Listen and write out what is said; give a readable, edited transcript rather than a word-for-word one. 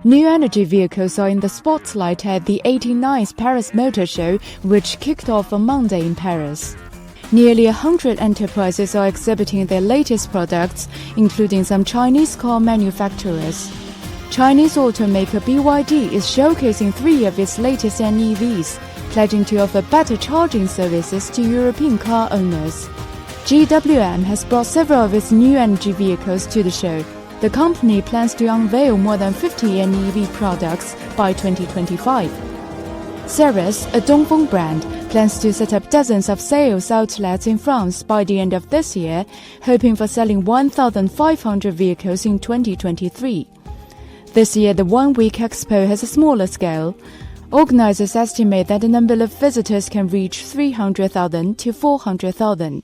New energy vehicles are in the spotlight at the 89th Paris Motor Show, which kicked off on Monday in Paris. Nearly 100 enterprises are exhibiting their latest products, including some Chinese car manufacturers. Chinese automaker BYD is showcasing 3 of its latest NEVs, pledging to offer better charging services to European car owners. GWM has brought several of its new energy vehicles to the show. The company plans to unveil more than 50 NEV products by 2025. Ceres, a Dongfeng brand, plans to set up dozens of sales outlets in France by the end of this year, hoping for selling 1,500 vehicles in 2023. This year, the one-week expo has a smaller scale. Organizers estimate that the number of visitors can reach 300,000 to 400,000.